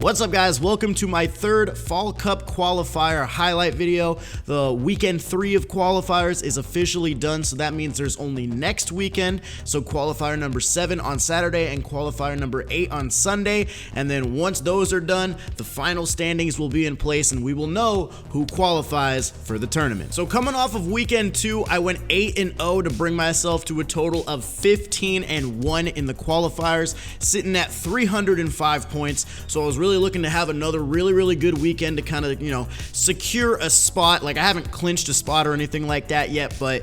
What's up, guys? Welcome to my third Fall Cup qualifier highlight video. The weekend 3 of qualifiers is officially done, so that means there's only next weekend. So qualifier number 7 on Saturday and qualifier number 8 on Sunday. And then once those are done, the final standings will be in place and we will know who qualifies for the tournament. So coming off of weekend 2, I went 8-0 to bring myself to a total of 15-1 in the qualifiers, sitting at 305 points. So I was really looking to have another really good weekend to kind of, secure a spot. Like, I haven't clinched a spot or anything like that yet, but,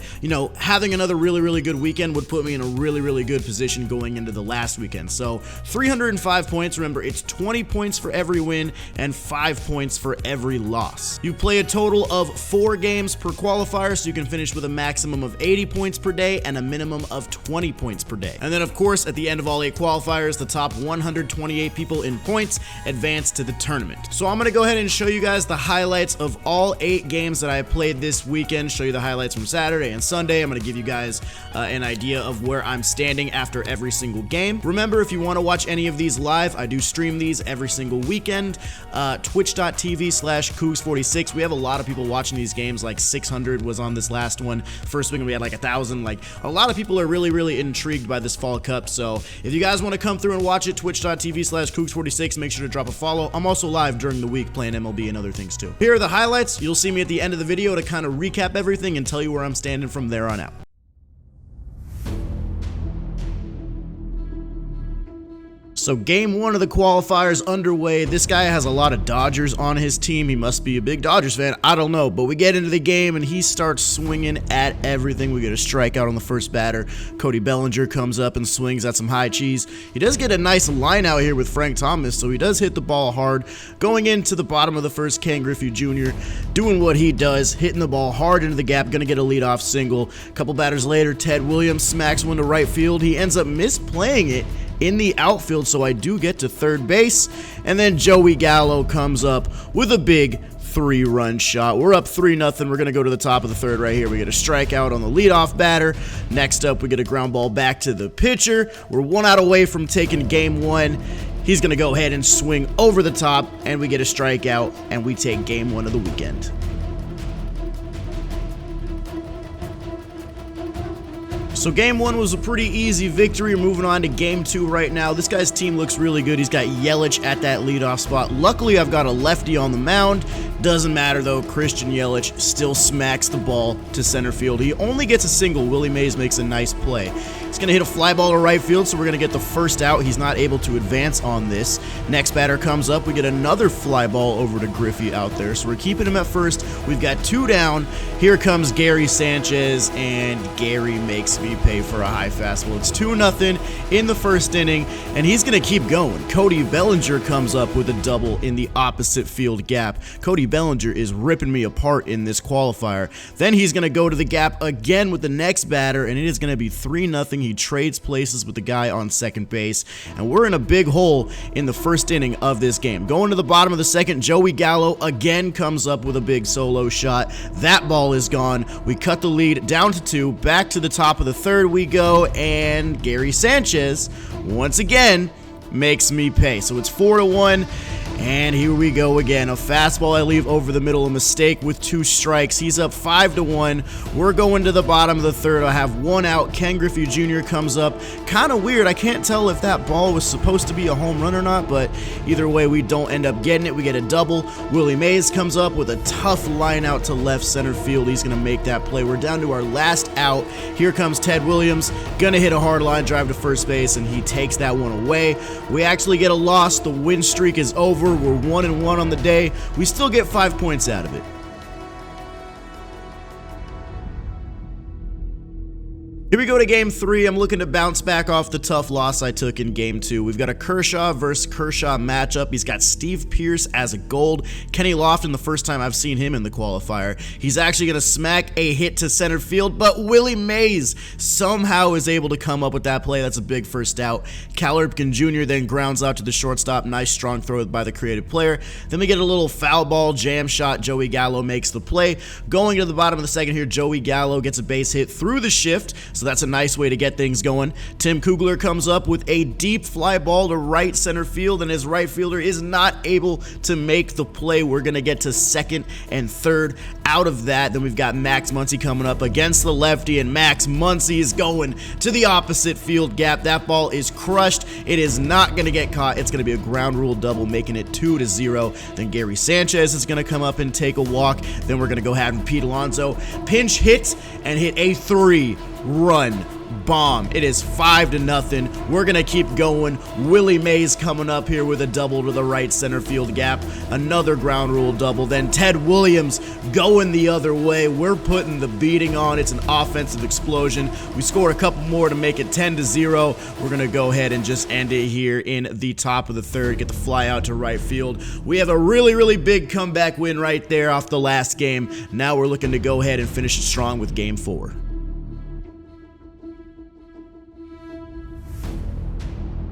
having another really good weekend would put me in a really good position going into the last weekend. So 305 points. Remember, it's 20 points for every win and 5 points for every loss. You play a total of 4 games per qualifier, so you can finish with a maximum of 80 points per day and a minimum of 20 points per day. And then, of course, at the end of all 8 qualifiers, the top 128 people in points advance to the tournament. So I'm going to go ahead and show you guys the highlights of all 8 games that I played this weekend, show you the highlights from Saturday and Sunday. I'm going to give you guys an idea of where I'm standing after every single game. Remember, if you want to watch any of these live, I do stream these every single weekend. Twitch.tv/Cougs46. We have a lot of people watching these games, like 600 was on this last one. First weekend we had like 1,000. Like, a lot of people are really intrigued by this Fall Cup. So if you guys want to come through and watch it, twitch.tv/Cougs46, make sure to drop a follow. I'm also live during the week playing MLB and other things too. Here are the highlights. You'll see me at the end of the video to kind of recap everything and tell you where I'm standing from there on out. So game 1 of the qualifiers underway. This guy has a lot of Dodgers on his team. He must be a big Dodgers fan. I don't know, but we get into the game and he starts swinging at everything. We get a strikeout on the first batter. Cody Bellinger comes up and swings at some high cheese. He does get a nice line out here with Frank Thomas, so he does hit the ball hard. Going into the bottom of the first, Ken Griffey Jr. doing what he does, hitting the ball hard into the gap, gonna get a leadoff single. A couple batters later, Ted Williams smacks one to right field. He ends up misplaying it in the outfield, so I do get to third base. And then Joey Gallo comes up with a big 3-run shot. We're up 3-0. We're going to go to the top of the third right here. We get a strikeout on the leadoff batter. Next up, we get a ground ball back to the pitcher. We're 1 out away from taking game 1. He's going to go ahead and swing over the top, and we get a strikeout, and we take game 1 of the weekend. So game 1 was a pretty easy victory. We're moving on to game 2 right now. This guy's team looks really good. He's got Yelich at that leadoff spot. Luckily, I've got a lefty on the mound. Doesn't matter though. Christian Yelich still smacks the ball to center field. He only gets a single. Willie Mays makes a nice play. He's going to hit a fly ball to right field, so we're going to get the first out. He's not able to advance on this. Next batter comes up. We get another fly ball over to Griffey out there, so we're keeping him at first. We've got 2 down. Here comes Gary Sanchez, and Gary makes me pay for a high fastball. It's 2-0 in the first inning, and he's going to keep going. Cody Bellinger comes up with a double in the opposite field gap. Cody Bellinger is ripping me apart in this qualifier. Then he's going to go to the gap again with the next batter, and it is going to be 3-0. He trades places with the guy on second base, and we're in a big hole in the first inning of this game. Going to the bottom of the second, Joey Gallo again comes up with a big solo shot. That ball is gone. We cut the lead down to 2. Back to the top of the third we go, and Gary Sanchez once again makes me pay. So it's 4-1. And here we go again. A fastball I leave over the middle, a mistake with 2 strikes. He's up 5-1. We're going to the bottom of the third. I have 1 out. Ken Griffey Jr. comes up. Kind of weird. I can't tell if that ball was supposed to be a home run or not, but either way, we don't end up getting it. We get a double. Willie Mays comes up with a tough line out to left center field. He's going to make that play. We're down to our last out. Here comes Ted Williams. Going to hit a hard line drive to first base, and he takes that one away. We actually get a loss. The win streak is over. We're 1-1 on the day. We still get 5 points out of it. Here we go to game 3. I'm looking to bounce back off the tough loss I took in game 2. We've got a Kershaw versus Kershaw matchup. He's got Steve Pearce as a gold. Kenny Lofton, the first time I've seen him in the qualifier. He's actually going to smack a hit to center field, but Willie Mays somehow is able to come up with that play. That's a big first out. Cal Ripken Jr. then grounds out to the shortstop. Nice strong throw by the creative player. Then we get a little foul ball jam shot. Joey Gallo makes the play. Going to the bottom of the second here, Joey Gallo gets a base hit through the shift. So that's a nice way to get things going. Tim Kugler comes up with a deep fly ball to right center field, and his right fielder is not able to make the play. We're going to get to second and third out of that. Then we've got Max Muncy coming up against the lefty, and Max Muncy is going to the opposite field gap. That ball is crushed. It is not going to get caught. It's going to be a ground rule double, making it 2-0. Then Gary Sanchez is going to come up and take a walk. Then we're going to go have Pete Alonso pinch hit and hit a 3-run bomb. It is 5-0. We're gonna keep going. Willie Mays coming up here with a double to the right center field gap. Another ground rule double. Then Ted Williams going the other way. We're putting the beating on. It's an offensive explosion. We score a couple more to make it 10-0. We're gonna go ahead and just end it here in the top of the third. Get the fly out to right field. We have a really big comeback win right there off the last game. Now we're looking to go ahead and finish it strong with game 4.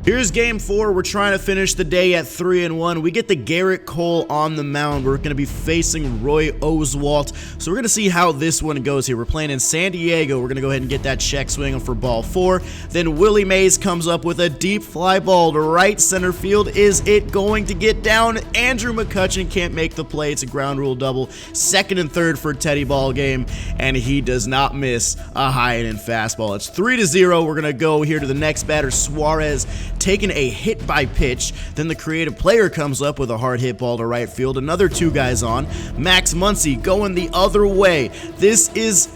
Here's game 4. We're trying to finish the day at 3-1. We get the Garrett Cole on the mound. We're going to be facing Roy Oswalt. So we're going to see how this one goes here. We're playing in San Diego. We're going to go ahead and get that check swing for ball 4. Then Willie Mays comes up with a deep fly ball to right center field. Is it going to get down? Andrew McCutcheon can't make the play. It's a ground rule double. Second and third for Teddy ball game, and he does not miss a high and fastball. It's 3-0. We're going to go here to the next batter, Suarez, taking a hit by pitch. Then the creative player comes up with a hard hit ball to right field. Another 2 guys on. Max Muncy going the other way. This is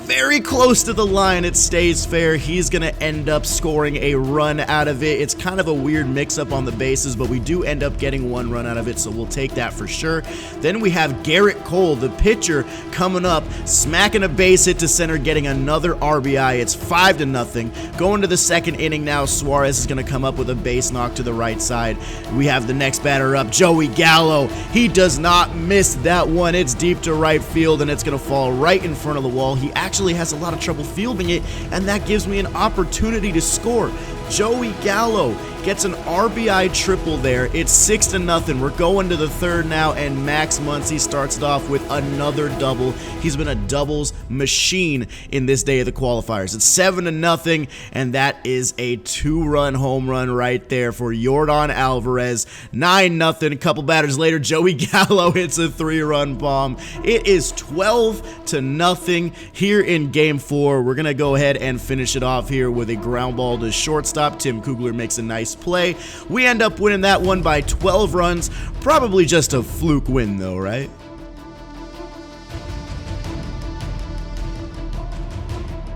very close to the line. It stays fair. He's going to end up scoring a run out of it. It's kind of a weird mix-up on the bases, but we do end up getting 1 run out of it, so we'll take that for sure. Then we have Garrett Cole, the pitcher, coming up, smacking a base hit to center, getting another RBI. It's 5-0. Going to the second inning now, Suarez is going to come up with a base knock to the right side. We have the next batter up, Joey Gallo. He does not miss that one. It's deep to right field, and it's going to fall right in front of the wall. He actually has a lot of trouble fielding it, and that gives me an opportunity to score. Joey Gallo gets an RBI triple there. It's 6-0. We're going to the third now, and Max Muncy starts it off with another double. He's been a doubles machine in this day of the qualifiers. It's 7-0, and that is a 2-run home run right there for Yordan Alvarez. 9-0. A couple batters later, Joey Gallo hits a 3-run bomb. It is 12-0 here in game 4. We're going to go ahead and finish it off here with a ground ball to shortstop. Tim Kugler makes a nice play. We end up winning that one by 12 runs. Probably just a fluke win though, right?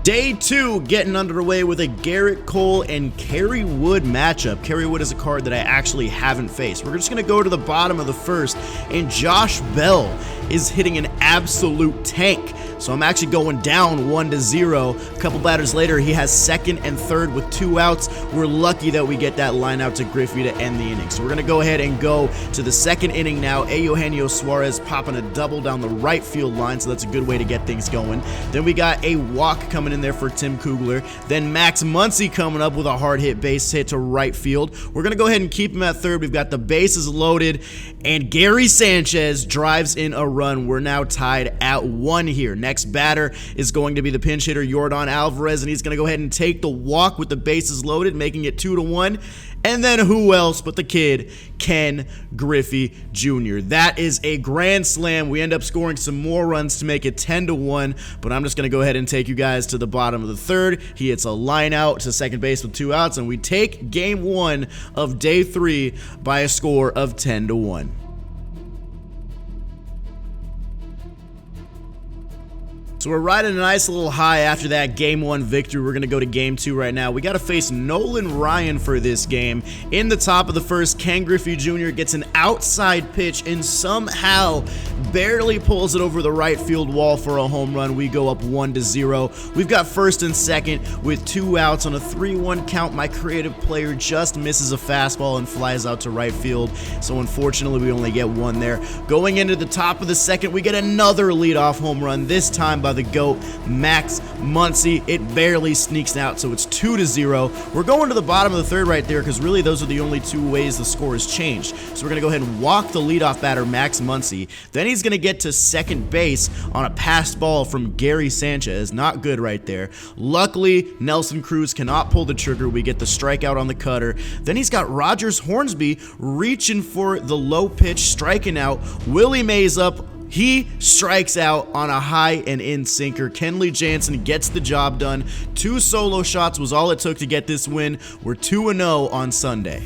Day 2 getting underway with a Garrett Cole and Kerry Wood matchup. Kerry Wood is a card that I actually haven't faced. We're just going to go to the bottom of the first, and Josh Bell is hitting an absolute tank. So I'm actually going down 1-0. A couple batters later, he has second and third with 2 outs. We're lucky that we get that line out to Griffey to end the inning. So we're going to go ahead and go to the second inning now. Eugenio Suarez popping a double down the right field line, so that's a good way to get things going. Then we got a walk coming in there for Tim Kugler. Then Max Muncy coming up with a hard hit base hit to right field. We're going to go ahead and keep him at third. We've got the bases loaded, and Gary Sanchez drives in a run. We're now tied at 1 here. Next batter is going to be the pinch hitter, Yordan Alvarez, and he's going to go ahead and take the walk with the bases loaded, making it 2-1. And then who else but the kid, Ken Griffey Jr. That is a grand slam. We end up scoring some more runs to make it 10-1, but I'm just going to go ahead and take you guys to the bottom of the third. He hits a line out to second base with 2 outs, and we take game 1 of day 3 by a score of 10-1. So we're riding a nice little high after that game 1 victory. We're going to go to game 2 right now. We got to face Nolan Ryan for this game. In the top of the first, Ken Griffey Jr. gets an outside pitch and somehow barely pulls it over the right field wall for a home run. We go up 1-0. We've got first and second with 2 outs on a 3-1 count. My creative player just misses a fastball and flies out to right field. So unfortunately, we only get 1 there. Going into the top of the second, we get another leadoff home run, this time by by the GOAT, Max Muncy. It barely sneaks out, so it's 2-0. We're going to the bottom of the third right there because really those are the only two ways the score has changed. So we're going to go ahead and walk the leadoff batter, Max Muncy. Then he's going to get to second base on a passed ball from Gary Sanchez. Not good right there. Luckily, Nelson Cruz cannot pull the trigger. We get the strikeout on the cutter. Then he's got Rogers Hornsby reaching for the low pitch, striking out. Willie Mays up. He strikes out on a high and in sinker. Kenley Jansen gets the job done. 2 solo shots was all it took to get this win. We're 2-0 on Sunday.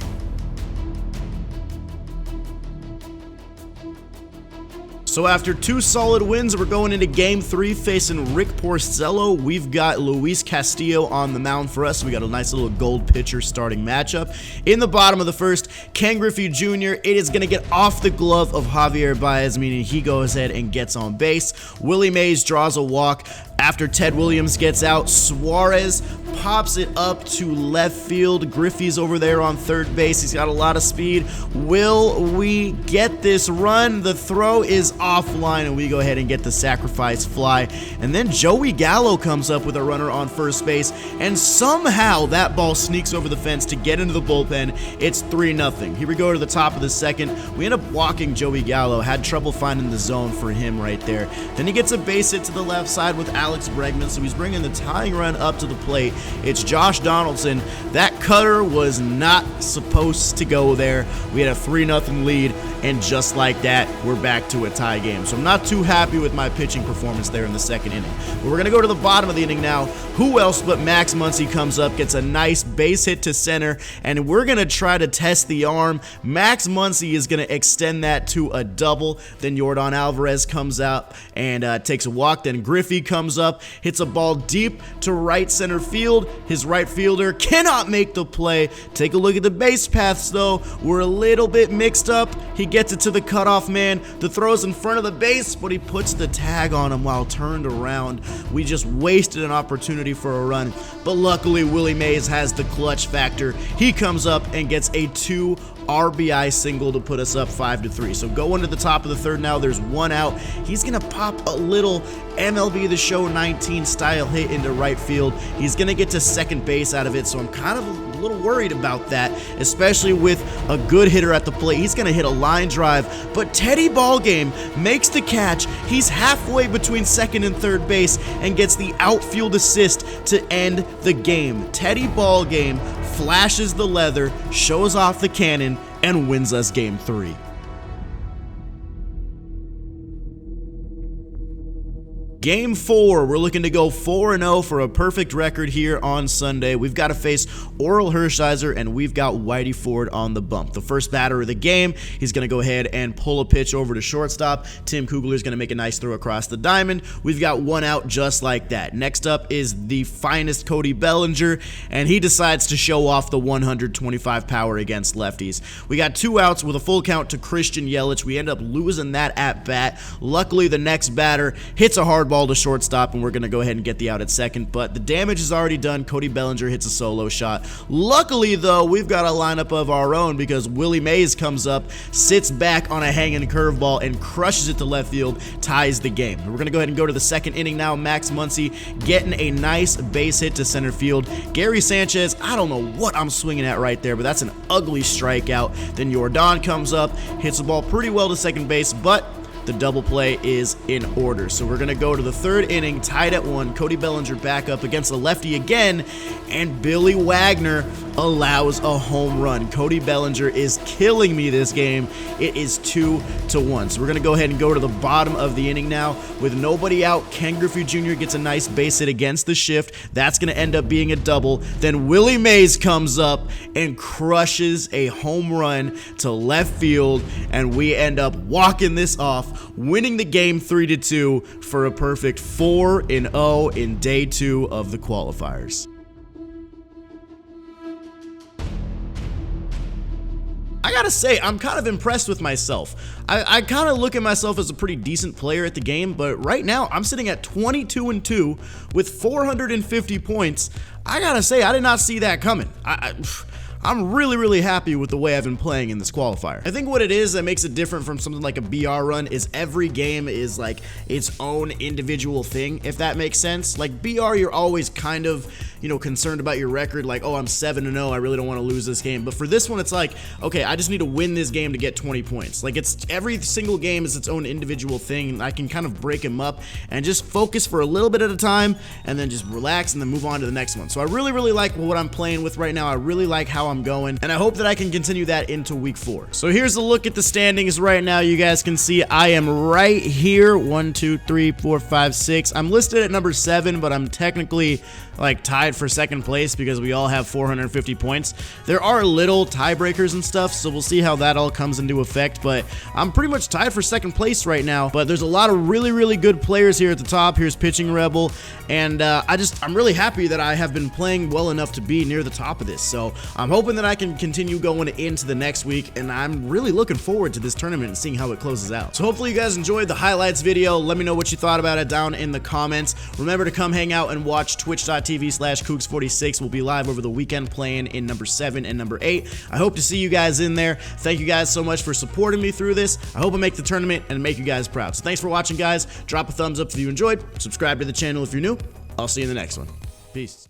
So after 2 solid wins, we're going into Game 3 facing Rick Porcello. We've got Luis Castillo on the mound for us. We got a nice little gold pitcher starting matchup. In the bottom of the first, Ken Griffey Jr., it is going to get off the glove of Javier Baez, meaning he goes ahead and gets on base. Willie Mays draws a walk. After Ted Williams gets out, Suarez pops it up to left field. Griffey's over there on third base. He's got a lot of speed. Will we get this run? The throw is offline, and we go ahead and get the sacrifice fly. And then Joey Gallo comes up with a runner on first base, and somehow that ball sneaks over the fence to get into the bullpen. It's 3-0. Here we go to the top of the second. We end up walking Joey Gallo. Had trouble finding the zone for him right there. Then he gets a base hit to the left side with Alex Bregman, so he's bringing the tying run up to the plate. It's Josh Donaldson. That cutter was not supposed to go there. We had a 3-0 lead, and just like that, we're back to a tie game. So I'm not too happy with my pitching performance there in the second inning. But we're going to go to the bottom of the inning now. Who else but Max Muncy comes up, gets a nice base hit to center, and we're going to try to test the arm. Max Muncy is going to extend that to a double. Then Yordan Alvarez comes up and takes a walk. Then Griffey comes up, hits a ball deep to right center field. His right fielder cannot make the play. Take a look at the base paths, though. We're a little bit mixed up. He gets it to the cutoff man. The throw's in front of the base, but he puts the tag on him while turned around. We just wasted an opportunity for a run, but luckily Willie Mays has the clutch factor. He comes up and gets a 2 RBI single to put us up 5-3. So going to the top of the third now, there's 1 out. He's going to pop a little MLB The Show 19 style hit into right field. He's going to get to second base out of it, so I'm kind of a little worried about that, especially with a good hitter at the plate. He's going to hit a line drive, but Teddy Ballgame makes the catch. He's halfway between second and third base and gets the outfield assist to end the game. Teddy Ballgame flashes the leather, shows off the cannon, and wins us Game 3. Game 4, we're looking to go 4-0 for a perfect record here on Sunday. We've got to face Oral Hershiser, and we've got Whitey Ford on the bump. The first batter of the game, he's going to go ahead and pull a pitch over to shortstop. Tim Kugler's going to make a nice throw across the diamond. We've got 1 out just like that. Next up is the finest Cody Bellinger, and he decides to show off the 125 power against lefties. We got 2 outs with a full count to Christian Yelich. We end up losing that at bat. Luckily, the next batter hits a hard ball to shortstop, and we're going to go ahead and get the out at second, but the damage is already done. Cody Bellinger hits a solo shot. Luckily, though, we've got a lineup of our own because Willie Mays comes up, sits back on a hanging curveball, and crushes it to left field, ties the game. We're going to go ahead and go to the second inning now. Max Muncy getting a nice base hit to center field. Gary Sanchez, I don't know what I'm swinging at right there, but that's an ugly strikeout. Then Yordan comes up, hits the ball pretty well to second base, but the double play is in order. So we're going to go to the third inning, tied at 1. Cody Bellinger back up against the lefty again, and Billy Wagner allows a home run. Cody Bellinger is killing me this game. It is 2-1. So we're going to go ahead and go to the bottom of the inning now. With nobody out, Ken Griffey Jr. gets a nice base hit against the shift. That's going to end up being a double. Then Willie Mays comes up and crushes a home run to left field, and we end up walking this off, winning the game 3-2 for a perfect 4-0 in day 2 of the qualifiers. I gotta say, I'm kind of impressed with myself. I kind of look at myself as a pretty decent player at the game, but right now I'm sitting at 22-2 with 450 points. I gotta say, I did not see that coming. I'm really happy with the way I've been playing in this qualifier. I think what it is that makes it different from something like a BR run is every game is like its own individual thing, if that makes sense. Like BR, you're always kind of, you know, concerned about your record, like, oh, I'm 7-0, I really don't want to lose this game. But for this one, it's like, okay, I just need to win this game to get 20 points. Like, it's every single game is its own individual thing, and I can kind of break them up and just focus for a little bit at a time and then just relax and then move on to the next one. So I really like what I'm playing with right now. I really like how I'm going, and I hope that I can continue that into week 4. So here's a look at the standings right now. You guys can see I am right here. 1, 2, 3, 4, 5, 6. I'm listed at number 7, but I'm technically like tied for second place because we all have 450 points. There are little tiebreakers and stuff, so we'll see how that all comes into effect, but I'm pretty much tied for second place right now. But there's a lot of really good players here at the top. Here's Pitching Rebel, and I'm really happy that I have been playing well enough to be near the top of this. So I'm hoping that I can continue going into the next week, and I'm really looking forward to this tournament and seeing how it closes out. So hopefully you guys enjoyed the highlights video. Let me know what you thought about it down in the comments. Remember to come hang out and watch twitch.tv/Kooks46. We'll be live over the weekend playing in number 7 and number 8. I hope to see you guys in there. Thank you guys so much for supporting me through this. I hope I make the tournament and make you guys proud. So thanks for watching, guys. Drop a thumbs up if you enjoyed. Subscribe to the channel if you're new. I'll see you in the next one. Peace.